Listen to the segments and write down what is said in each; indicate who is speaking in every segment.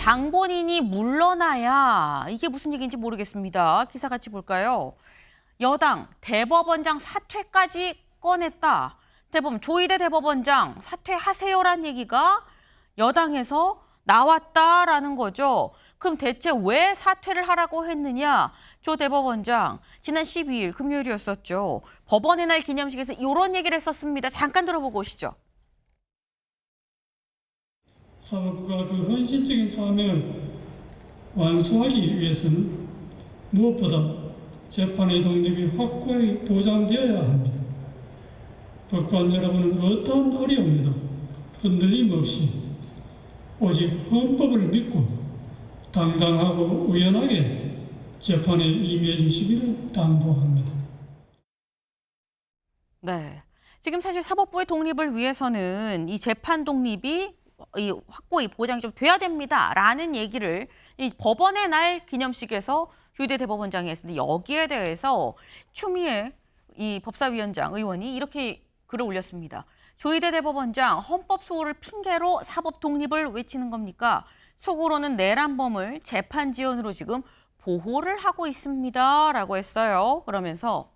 Speaker 1: 장본인이 물러나야 이게 무슨 얘기인지 모르겠습니다. 기사 같이 볼까요? 여당 대법원장 사퇴까지 꺼냈다. 대법원 조희대 대법원장 사퇴하세요란 얘기가 여당에서 나왔다라는 거죠. 그럼 대체 왜 사퇴를 하라고 했느냐? 조 대법원장 지난 12일 금요일이었었죠. 법원의 날 기념식에서 이런 얘기를 했었습니다. 잠깐 들어보고 오시죠.
Speaker 2: 사법부가 그 헌신적인 사명을 완수하기 위해서는 무엇보다 재판의 독립이 확고히 보장되어야 합니다. 법관 여러분은 어떠한 어려움에도 흔들림 없이 오직 헌법을 믿고 당당하고 의연하게 재판에 임해 주시기를 당부합니다.
Speaker 1: 네, 지금 사실 사법부의 독립을 위해서는 이 재판 독립이 확고히 보장이 좀 돼야 됩니다라는 얘기를 이 법원의 날 기념식에서 조희대 대법원장이 했는데 여기에 대해서 추미애 이 법사위원장 의원이 이렇게 글을 올렸습니다. 조희대 대법원장 헌법 소홀을 핑계로 사법 독립을 외치는 겁니까? 속으로는 내란범을 재판 지연으로 지금 보호를 하고 있습니다라고 했어요. 그러면서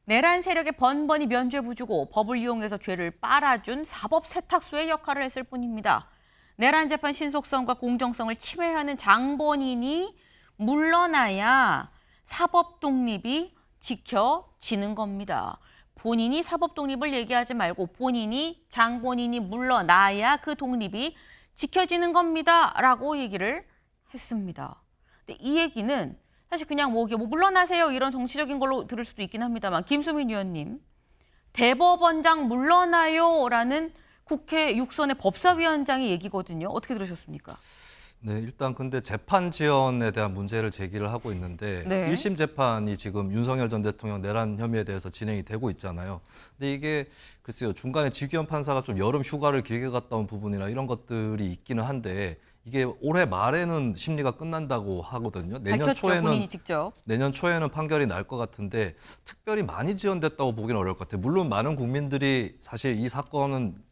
Speaker 1: 내란 세력에 번번이 면죄부 주고 법을 이용해서 죄를 빨아준 사법 세탁소의 역할을 했을 뿐입니다. 내란 재판 신속성과 공정성을 침해하는 장본인이 물러나야 사법 독립이 지켜지는 겁니다. 본인이 사법 독립을 얘기하지 말고 본인이 장본인이 물러나야 그 독립이 지켜지는 겁니다라고 얘기를 했습니다. 근데 이 얘기는 사실 그냥 뭐 물러나세요 이런 정치적인 걸로 들을 수도 있긴 합니다만 김수민 의원님 대법원장 물러나요라는 국회 육선의 법사위원장의 얘기거든요. 어떻게 들으셨습니까?
Speaker 3: 네, 일단 근데 재판 지연에 대한 문제를 제기를 하고 있는데
Speaker 1: 네.
Speaker 3: 1심 재판이 지금 윤석열 전 대통령 내란 혐의에 대해서 진행이 되고 있잖아요. 근데 이게 글쎄요, 중간에 지기현 판사가 좀 여름 휴가를 길게 갔다 온 부분이나 이런 것들이 있기는 한데 이게 올해 말에는 심리가 끝난다고 하거든요.
Speaker 1: 밝혔죠, 본인이 직접.
Speaker 3: 내년 초에는 판결이 날 것 같은데 특별히 많이 지연됐다고 보기는 어려울 것 같아요. 물론 많은 국민들이 사실 이 사건은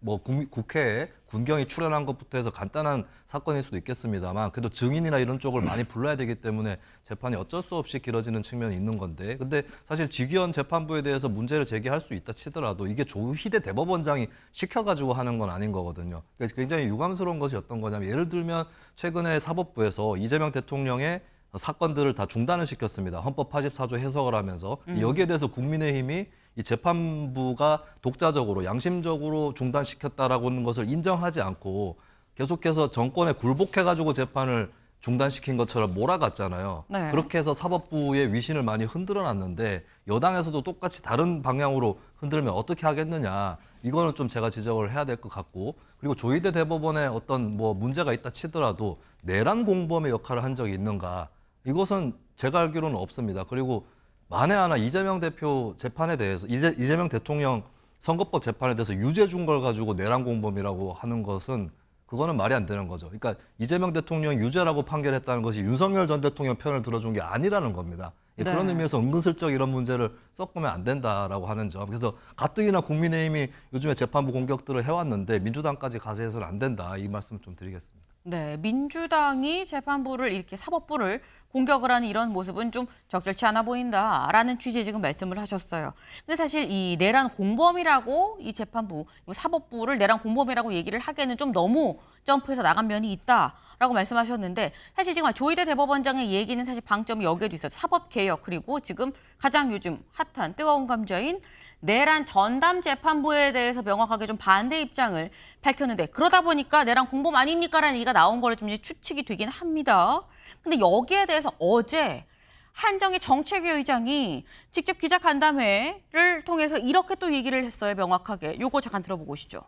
Speaker 3: 뭐 국회에 군경이 출연한 것부터 해서 간단한 사건일 수도 있겠습니다만 그래도 증인이나 이런 쪽을 많이 불러야 되기 때문에 재판이 어쩔 수 없이 길어지는 측면이 있는 건데 근데 사실 지기현 재판부에 대해서 문제를 제기할 수 있다 치더라도 이게 조희대 대법원장이 시켜가지고 하는 건 아닌 거거든요. 그래서 굉장히 유감스러운 것이 어떤 거냐면 예를 들면 최근에 사법부에서 이재명 대통령의 사건들을 다 중단을 시켰습니다. 헌법 84조 해석을 하면서 여기에 대해서 국민의힘이 이 재판부가 독자적으로 양심적으로 중단시켰다라고 하는 것을 인정하지 않고 계속해서 정권에 굴복해가지고 재판을 중단시킨 것처럼 몰아갔잖아요.
Speaker 1: 네.
Speaker 3: 그렇게 해서 사법부의 위신을 많이 흔들어놨는데 여당에서도 똑같이 다른 방향으로 흔들면 어떻게 하겠느냐. 이거는 좀 제가 지적을 해야 될 것 같고 그리고 조희대 대법원에 어떤 뭐 문제가 있다 치더라도 내란 공범의 역할을 한 적이 있는가. 이것은 제가 알기로는 없습니다. 그리고 만에 하나 이재명 대표 재판에 대해서 이재명 대통령 선거법 재판에 대해서 유죄 준 걸 가지고 내란 공범이라고 하는 것은 그거는 말이 안 되는 거죠. 그러니까 이재명 대통령이 유죄라고 판결했다는 것이 윤석열 전 대통령 편을 들어준 게 아니라는 겁니다.
Speaker 1: 네.
Speaker 3: 그런 의미에서 은근슬쩍 이런 문제를 섞으면 안 된다라고 하는 점. 그래서 가뜩이나 국민의힘이 요즘에 재판부 공격들을 해왔는데 민주당까지 가세해서는 안 된다. 이 말씀 좀 드리겠습니다.
Speaker 1: 네, 민주당이 재판부를 이렇게 사법부를 공격을 하는 이런 모습은 좀 적절치 않아 보인다라는 취지의 지금 말씀을 하셨어요. 근데 사실 이 내란 공범이라고 이 재판부, 사법부를 내란 공범이라고 얘기를 하기에는 좀 너무 점프해서 나간 면이 있다라고 말씀하셨는데 사실 지금 조희대 대법원장의 얘기는 사실 방점이 여기에도 있어요. 사법개혁 그리고 지금 가장 요즘 핫한 뜨거운 감자인 내란 전담 재판부에 대해서 명확하게 좀 반대 입장을 밝혔는데 그러다 보니까 내란 공범 아닙니까라는 얘기가 나온 걸로 좀 이제 추측이 되긴 합니다. 근데 여기에 대해서 어제 한정희 정책위 의장이 직접 기자간담회를 통해서 이렇게 또 얘기를 했어요. 명확하게. 요거 잠깐 들어보고 오시죠.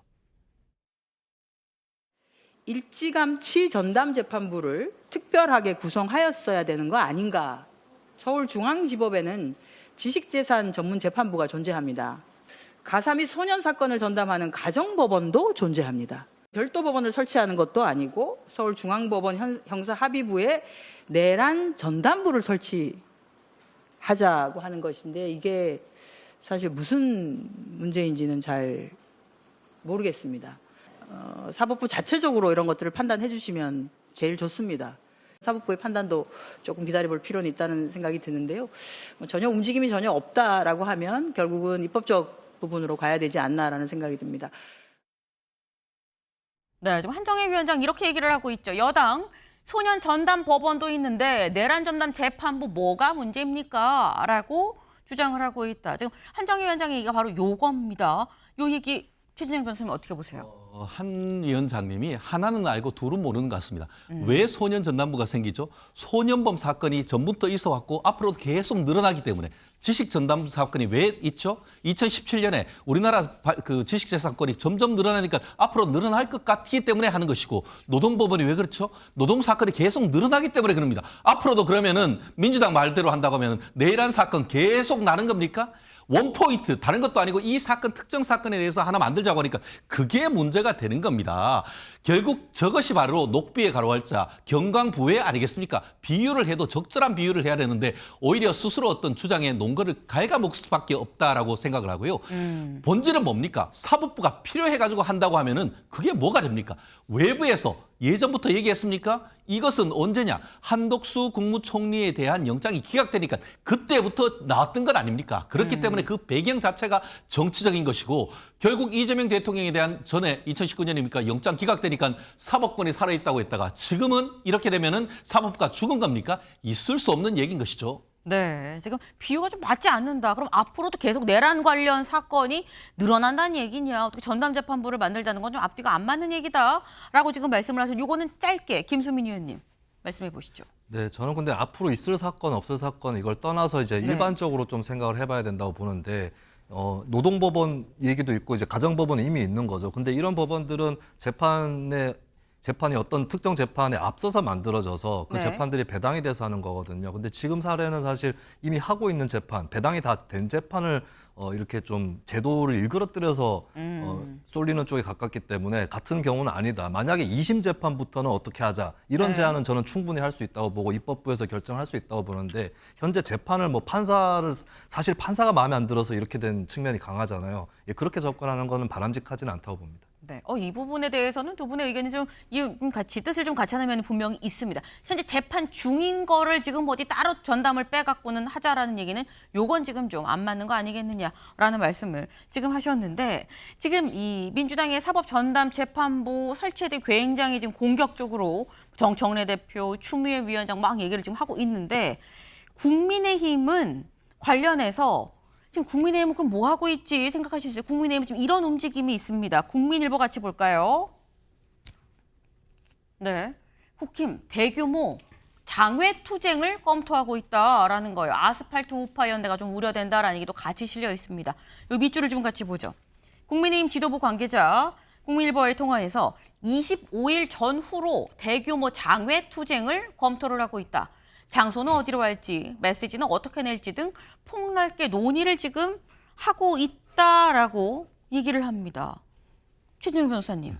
Speaker 4: 일찌감치 전담재판부를 특별하게 구성하였어야 되는 거 아닌가. 서울중앙지법에는 지식재산 전문재판부가 존재합니다. 가사 및 소년 사건을 전담하는 가정법원도 존재합니다. 별도 법원을 설치하는 것도 아니고 서울중앙법원 형사합의부에 내란 전담부를 설치하자고 하는 것인데 이게 사실 무슨 문제인지는 잘 모르겠습니다. 사법부 자체적으로 이런 것들을 판단해 주시면 제일 좋습니다. 사법부의 판단도 조금 기다려볼 필요는 있다는 생각이 드는데요. 전혀 움직임이 전혀 없다라고 하면 결국은 입법적 부분으로 가야 되지 않나라는 생각이 듭니다.
Speaker 1: 네, 지금 한정혜 위원장 이렇게 얘기를 하고 있죠. 여당 소년 전담 법원도 있는데 내란 전담 재판부 뭐가 문제입니까? 라고 주장을 하고 있다. 지금 한정혜 위원장의 얘기가 바로 요겁니다. 요 얘기 최진영 변호사님 어떻게 보세요?
Speaker 5: 한 위원장님이 하나는 알고 둘은 모르는 것 같습니다. 왜 소년 전담부가 생기죠? 소년범 사건이 전부터 있어왔고 앞으로도 계속 늘어나기 때문에 지식 전담부 사건이 왜 있죠? 2017년에 우리나라 그 지식재산권이 점점 늘어나니까 앞으로 늘어날 것 같기 때문에 하는 것이고 노동법원이 왜 그렇죠? 노동 사건이 계속 늘어나기 때문에 그럽니다. 앞으로도 그러면은 민주당 말대로 한다고 하면은 내란 사건 계속 나는 겁니까? 원포인트, 다른 것도 아니고 이 사건, 특정 사건에 대해서 하나 만들자고 하니까 그게 문제가 되는 겁니다. 결국 저것이 바로 녹비의 가로활자, 경광부회 아니겠습니까? 비유를 해도 적절한 비유를 해야 되는데 오히려 스스로 어떤 주장에 논거를 갉아먹을 수밖에 없다라고 생각을 하고요. 본질은 뭡니까? 사법부가 필요해가지고 한다고 하면은 그게 뭐가 됩니까? 외부에서 예전부터 얘기했습니까? 이것은 언제냐? 한덕수 국무총리에 대한 영장이 기각되니까 그때부터 나왔던 것 아닙니까? 그렇기 때문에 그 배경 자체가 정치적인 것이고 결국 이재명 대통령에 대한 전에 2019년입니까? 영장 기각되니까 사법권이 살아있다고 했다가 지금은 이렇게 되면은 사법부가 죽은 겁니까? 있을 수 없는 얘기인 것이죠.
Speaker 1: 네, 지금 비유가 좀 맞지 않는다. 그럼 앞으로도 계속 내란 관련 사건이 늘어난다는 얘기냐? 어떻게 전담재판부를 만들자는 건 좀 앞뒤가 안 맞는 얘기다라고 지금 말씀을 하셔서 요거는 짧게 김수민 의원님 말씀해 보시죠.
Speaker 3: 네, 저는 근데 앞으로 있을 사건, 없을 사건 이걸 떠나서 이제
Speaker 1: 네.
Speaker 3: 일반적으로 좀 생각을 해봐야 된다고 보는데 노동법원 얘기도 있고 이제 가정법원이 이미 있는 거죠. 근데 이런 법원들은 재판이 어떤 특정 재판에 앞서서 만들어져서 그
Speaker 1: 네.
Speaker 3: 재판들이 배당이 돼서 하는 거거든요. 근데 지금 사례는 사실 이미 하고 있는 재판, 배당이 다 된 재판을 이렇게 좀 제도를 일그러뜨려서 쏠리는 쪽에 가깝기 때문에 같은 경우는 아니다. 만약에 2심 재판부터는 어떻게 하자. 이런
Speaker 1: 네.
Speaker 3: 제안은 저는 충분히 할 수 있다고 보고 입법부에서 결정할 수 있다고 보는데 현재 재판을 사실 판사가 마음에 안 들어서 이렇게 된 측면이 강하잖아요. 예, 그렇게 접근하는 거는 바람직하지는 않다고 봅니다.
Speaker 1: 네, 이 부분에 대해서는 두 분의 의견이 좀 뜻을 좀 같이 하는 면이 분명히 있습니다. 현재 재판 중인 거를 지금 어디 따로 전담을 빼갖고는 하자라는 얘기는 요건 지금 좀 안 맞는 거 아니겠느냐라는 말씀을 지금 하셨는데 지금 이 민주당의 사법 전담 재판부 설치에 대해 굉장히 지금 공격적으로 정청래 대표, 추미애 위원장 막 얘기를 지금 하고 있는데 국민의힘은 관련해서 지금 국민의힘은 그럼 뭐 하고 있지 생각하실 수 있어요. 국민의힘은 지금 이런 움직임이 있습니다. 국민일보 같이 볼까요? 네, 국힘 대규모 장외투쟁을 검토하고 있다라는 거예요. 아스팔트 우파 연대가 좀 우려된다라는 얘기도 같이 실려 있습니다. 이 밑줄을 좀 같이 보죠. 국민의힘 지도부 관계자 국민일보와의 통화에서 25일 전후로 대규모 장외투쟁을 검토를 하고 있다. 장소는 어디로 할지, 메시지는 어떻게 낼지 등 폭넓게 논의를 지금 하고 있다라고 얘기를 합니다. 최진영 변호사님,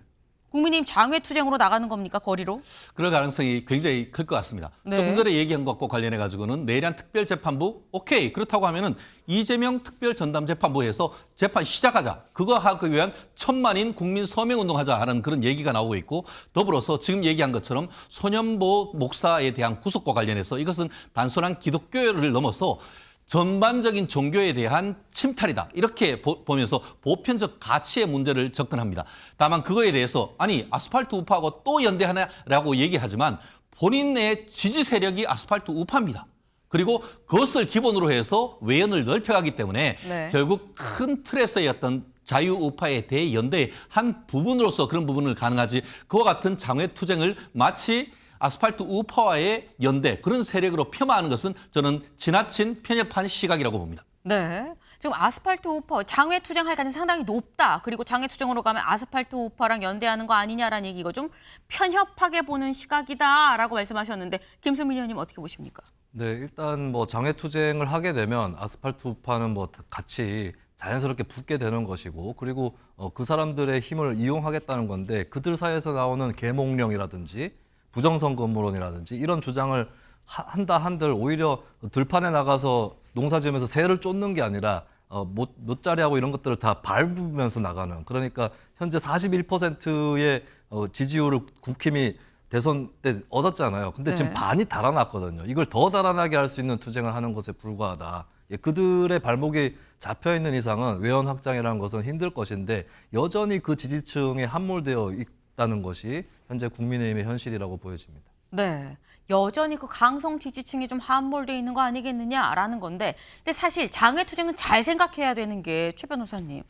Speaker 1: 국민의힘 장외투쟁으로 나가는 겁니까, 거리로?
Speaker 5: 그럴 가능성이 굉장히 클 것 같습니다.
Speaker 1: 네.
Speaker 5: 조금 전에 얘기한 것과 관련해 가지고는 내란 특별재판부 오케이 그렇다고 하면은 이재명 특별전담재판부에서 재판 시작하자. 그거 하기 위한 천만인 국민 서명운동하자 하는 그런 얘기가 나오고 있고 더불어서 지금 얘기한 것처럼 소년보 목사에 대한 구속과 관련해서 이것은 단순한 기독교를 넘어서 전반적인 종교에 대한 침탈이다. 이렇게 보면서 보편적 가치의 문제를 접근합니다. 다만 그거에 대해서 아니 아스팔트 우파하고 또 연대하냐라고 얘기하지만 본인의 지지 세력이 아스팔트 우파입니다. 그리고 그것을 기본으로 해서 외연을 넓혀가기 때문에
Speaker 1: 네.
Speaker 5: 결국 큰 틀에서의 어떤 자유우파의 대연대의 한 부분으로서 그런 부분을 가능하지 그와 같은 장외투쟁을 마치 아스팔트 우파와의 연대 그런 세력으로 폄하하는 것은 저는 지나친 편협한 시각이라고 봅니다.
Speaker 1: 네. 지금 아스팔트 우파 장외투쟁할 가능성이 상당히 높다. 그리고 장외투쟁으로 가면 아스팔트 우파랑 연대하는 거 아니냐라는 얘기 이거 좀 편협하게 보는 시각이다라고 말씀하셨는데 김수민 의원님 어떻게 보십니까?
Speaker 3: 네, 일단 뭐 장외투쟁을 하게 되면 아스팔트 우파는 뭐 같이 자연스럽게 붙게 되는 것이고 그리고 그 사람들의 힘을 이용하겠다는 건데 그들 사이에서 나오는 계몽령이라든지 부정선거론이라든지 이런 주장을 한다 한들 오히려 들판에 나가서 농사 지으면서 새를 쫓는 게 아니라 못자리하고 이런 것들을 다 밟으면서 나가는 그러니까 현재 41%의 지지율을 국힘이 대선 때 얻었잖아요. 근데
Speaker 1: 네.
Speaker 3: 지금 반이 달아났거든요. 이걸 더 달아나게 할 수 있는 투쟁을 하는 것에 불과하다. 예, 그들의 발목이 잡혀 있는 이상은 외연 확장이라는 것은 힘들 것인데 여전히 그 지지층에 함몰되어 있다는 것이 현재 국민의힘의 현실이라고 보여집니다.
Speaker 1: 네. 여전히 그 강성 지지층이 좀 함몰돼 있는 거 아니겠느냐라는 건데, 근데 사실 장외 투쟁은 잘 생각해야 되는 게 최 변호사님.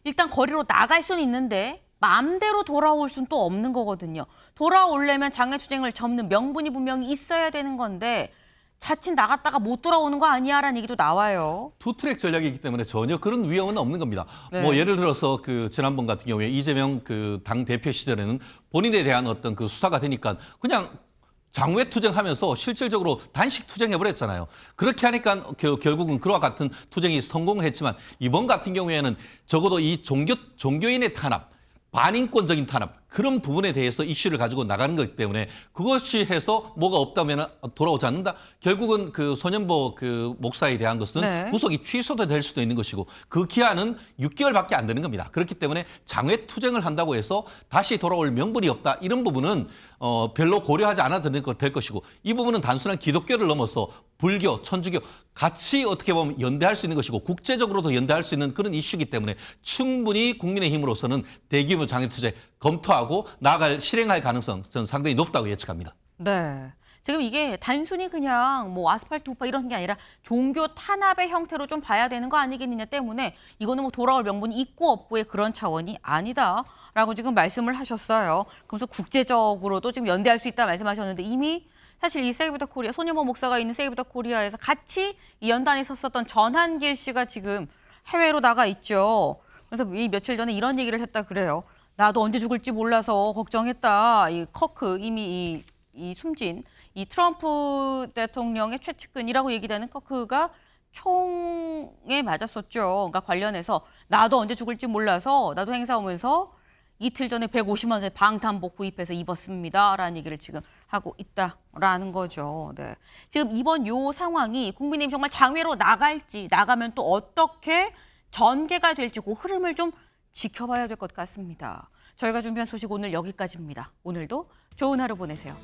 Speaker 1: 일단 거리로 나갈 수는 있는데 마음대로 돌아올 수는 또 없는 거거든요. 돌아오려면 장외 투쟁을 접는 명분이 분명히 있어야 되는 건데 자칫 나갔다가 못 돌아오는 거 아니야라는 얘기도 나와요.
Speaker 5: 투트랙 전략이기 때문에 전혀 그런 위험은 없는 겁니다.
Speaker 1: 네.
Speaker 5: 뭐 예를 들어서 그 지난번 같은 경우에 이재명 그 당 대표 시절에는 본인에 대한 어떤 그 수사가 되니까 그냥 장외 투쟁하면서 실질적으로 단식 투쟁해버렸잖아요. 그렇게 하니까 결국은 그와 같은 투쟁이 성공을 했지만 이번 같은 경우에는 적어도 이 종교인의 탄압, 반인권적인 탄압 그런 부분에 대해서 이슈를 가지고 나가는 거기 때문에 그것이 해서 뭐가 없다면 돌아오지 않는다. 결국은 그 소년보 그 목사에 대한 것은
Speaker 1: 네.
Speaker 5: 구속이 취소도 될 수도 있는 것이고 그 기한은 6개월밖에 안 되는 겁니다. 그렇기 때문에 장외 투쟁을 한다고 해서 다시 돌아올 명분이 없다. 이런 부분은 별로 고려하지 않아도 될 것이고 이 부분은 단순한 기독교를 넘어서 불교, 천주교 같이 어떻게 보면 연대할 수 있는 것이고 국제적으로도 연대할 수 있는 그런 이슈이기 때문에 충분히 국민의힘으로서는 대규모 장외 투쟁 검토하고 실행할 가능성 저는 상당히 높다고 예측합니다.
Speaker 1: 네. 지금 이게 단순히 그냥 뭐 아스팔트 우파 이런 게 아니라 종교 탄압의 형태로 좀 봐야 되는 거 아니겠느냐 때문에 이거는 뭐 돌아올 명분이 있고 없고의 그런 차원이 아니다라고 지금 말씀을 하셨어요. 그래서 국제적으로도 지금 연대할 수 있다 말씀하셨는데 이미 사실 이 세이브 더 코리아, 손윤모 목사가 있는 세이브 더 코리아에서 같이 이 연단에 섰었던 전한길 씨가 지금 해외로 나가 있죠. 그래서 이 며칠 전에 이런 얘기를 했다 그래요. 나도 언제 죽을지 몰라서 걱정했다. 이 커크 이미 이 숨진 이 트럼프 대통령의 최측근이라고 얘기되는 커크가 총에 맞았었죠. 그러니까 관련해서 나도 언제 죽을지 몰라서 나도 행사 오면서 이틀 전에 150만 원짜리 방탄복 구입해서 입었습니다라는 얘기를 지금 하고 있다라는 거죠. 네. 지금 이번 요 상황이 국민의힘 정말 장외로 나갈지 나가면 또 어떻게 전개가 될지 그 흐름을 좀 지켜봐야 될 것 같습니다. 저희가 준비한 소식 오늘 여기까지입니다. 오늘도 좋은 하루 보내세요.